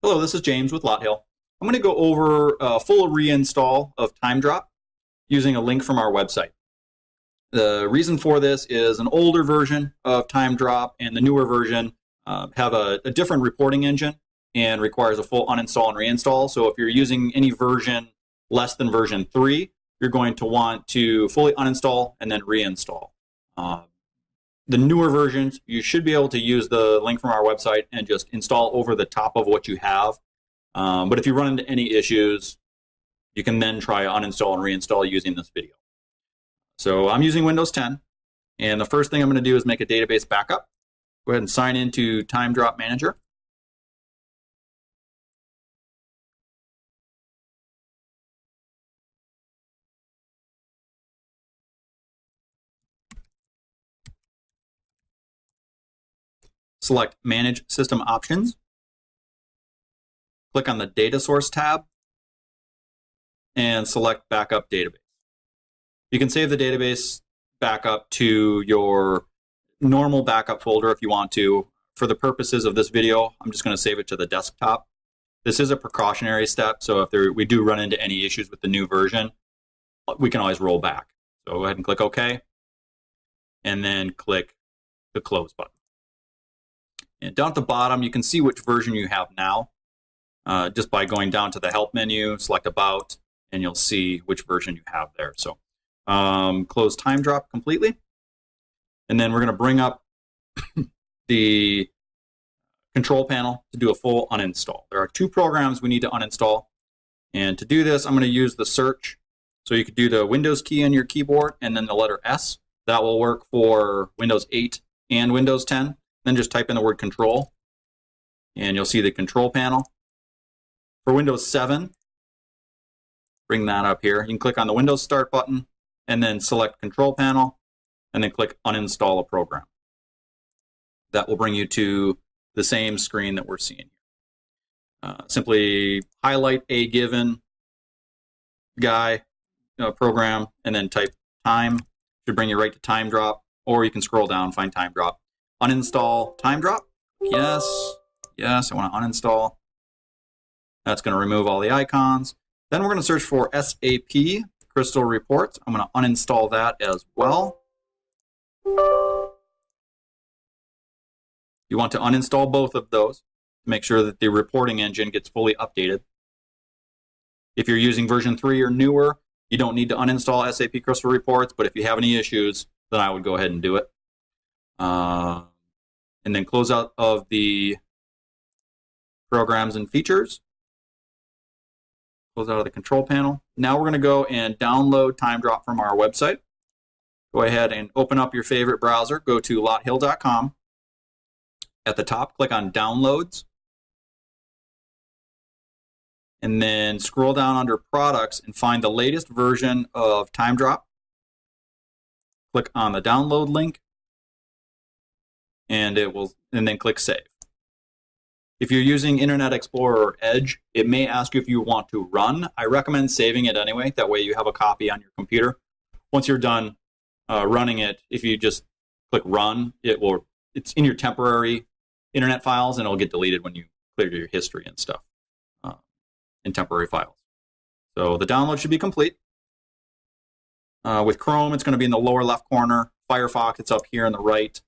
Hello, this is James with LotHill. I'm going to go over a full reinstall of TimeDrop using a link from our website. The reason for this is an older version of TimeDrop and the newer version have a different reporting engine and requires a full uninstall and reinstall. So if you're using any version less than version 3, you're going to want to fully uninstall and then reinstall. The newer versions, you should be able to use the link from our website and just install over the top of what you have. But if you run into any issues, you can then try uninstall and reinstall using this video. So I'm using Windows 10, and the first thing I'm going to do is make a database backup. Go ahead and sign into TimeDrop Manager. Select Manage System Options. Click on the Data Source tab and select Backup Database. You can save the database backup to your normal backup folder if you want to. For the purposes of this video, I'm just going to save it to the desktop. This is a precautionary step, so if we do run into any issues with the new version, we can always roll back. So go ahead and click OK, and then click the Close button. And down at the bottom, you can see which version you have now. Just by going down to the Help menu, select About, and you'll see which version you have there. So close TimeDrop completely. And then we're going to bring up the control panel to do a full uninstall. There are 2 programs we need to uninstall. And to do this, I'm going to use the search. So you could do the Windows key on your keyboard and then the letter S. That will work for Windows 8 and Windows 10. Then just type in the word control, and you'll see the control panel. For Windows 7, bring that up here. You can click on the Windows Start button, and then select Control Panel, and then click Uninstall a Program. That will bring you to the same screen that we're seeing here. Simply highlight a given program, and then type time. Should bring you right to TimeDrop, or you can scroll down, find TimeDrop. Uninstall TimeDrop. Yes, I want to uninstall. That's going to remove all the icons. Then we're going to search for SAP Crystal Reports. I'm going to uninstall that as well. You want to uninstall both of those to make sure that the reporting engine gets fully updated. If you're using version 3 or newer, you don't need to uninstall SAP Crystal Reports, but if you have any issues, then I would go ahead and do it. And then close out of the programs and features. Close out of the control panel. Now we're going to go and download TimeDrop from our website. Go ahead and open up your favorite browser. Go to LotHill.com. At the top, click on Downloads. And then scroll down under Products and find the latest version of TimeDrop. Click on the download link. And then click Save. If you're using Internet Explorer or Edge, it may ask you if you want to run. I recommend saving it anyway. That way you have a copy on your computer. Once you're done running it, if you just click Run, it's in your temporary Internet files, and it'll get deleted when you clear your history and stuff in temporary files. So the download should be complete. With Chrome, it's going to be in the lower left corner. Firefox, it's up here on the right.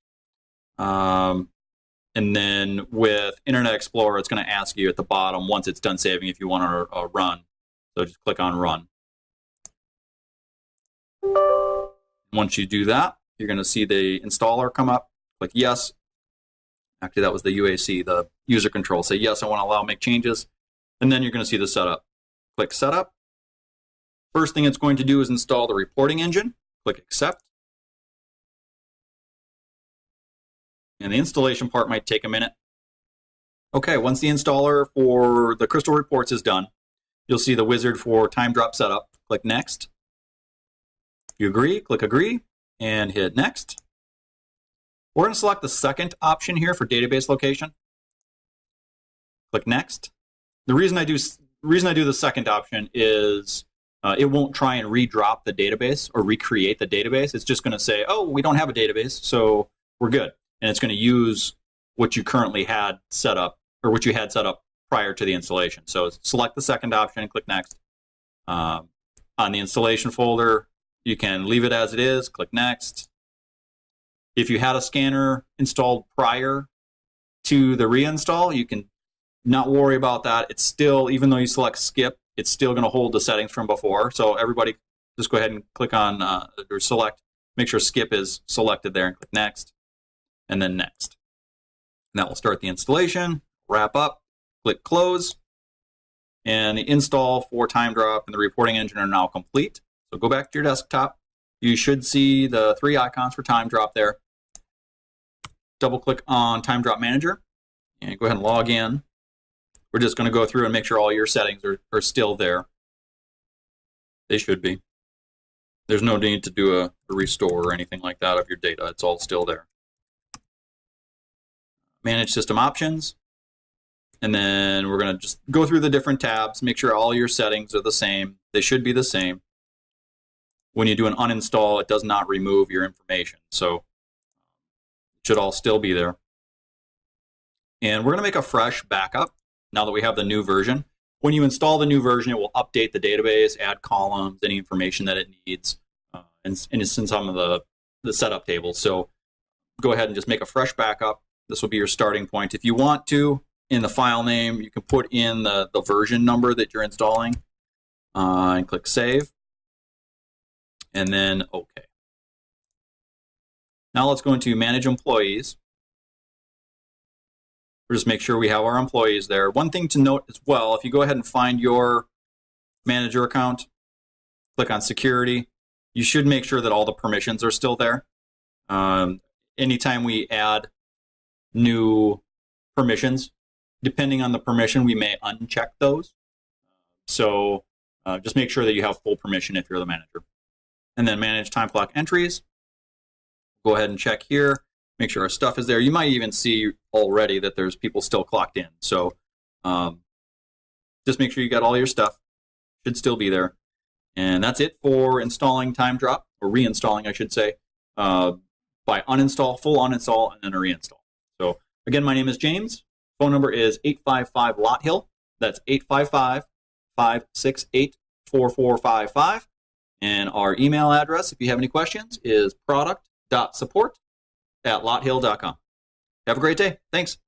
And then with Internet Explorer, it's going to ask you at the bottom, once it's done saving, if you want to run. So just click on Run. Once you do that, you're going to see the installer come up. Click Yes. Actually, that was the UAC, the user control. Say yes, I want to allow make changes. And then you're going to see the setup. Click Setup. First thing it's going to do is install the reporting engine. Click Accept. And the installation part might take a minute. Okay, once the installer for the Crystal Reports is done, you'll see the wizard for TimeDrop Setup. Click Next. If you agree, click Agree, and hit Next. We're going to select the second option here for database location. Click Next. The reason I do the second option is it won't try and redrop the database or recreate the database. It's just going to say, oh, we don't have a database, so we're good. And it's going to use what you currently had set up, or what you had set up prior to the installation. So select the second option and click Next. On the installation folder, you can leave it as it is, click Next. If you had a scanner installed prior to the reinstall, you can not worry about that. It's still, even though you select skip, it's still going to hold the settings from before. So everybody just go ahead and click on or select, make sure skip is selected there and click Next, and then Next. And that will start the installation, wrap up, click Close, and the install for TimeDrop and the reporting engine are now complete. So go back to your desktop. You should see the 3 icons for TimeDrop there. Double click on TimeDrop Manager and go ahead and log in. We're just going to go through and make sure all your settings are still there. They should be. There's no need to do a restore or anything like that of your data. It's all still there. Manage system options. And then we're going to just go through the different tabs, make sure all your settings are the same. They should be the same. When you do an uninstall, it does not remove your information. So it should all still be there. And we're going to make a fresh backup now that we have the new version. When you install the new version, it will update the database, add columns, any information that it needs, and it's in some of the setup tables. So go ahead and just make a fresh backup. This will be your starting point. If you want to, in the file name, you can put in the version number that you're installing and click Save, and then OK. Now let's go into Manage Employees. We'll just make sure we have our employees there. One thing to note as well, if you go ahead and find your manager account, click on Security, you should make sure that all the permissions are still there. Anytime we add new permissions, depending on the permission, we may uncheck those. So just make sure that you have full permission if you're the manager. And then Manage Time Clock Entries. Go ahead and check here. Make sure our stuff is there. You might even see already that there's people still clocked in. So just make sure you got all your stuff. Should still be there. And that's it for installing TimeDrop, or reinstalling, I should say, by uninstall, full uninstall, and then a reinstall. So again, my name is James. Phone number is 855-LOT-HILL. That's 855-568-4455. And our email address, if you have any questions, is product.support@lothill.com. Have a great day. Thanks.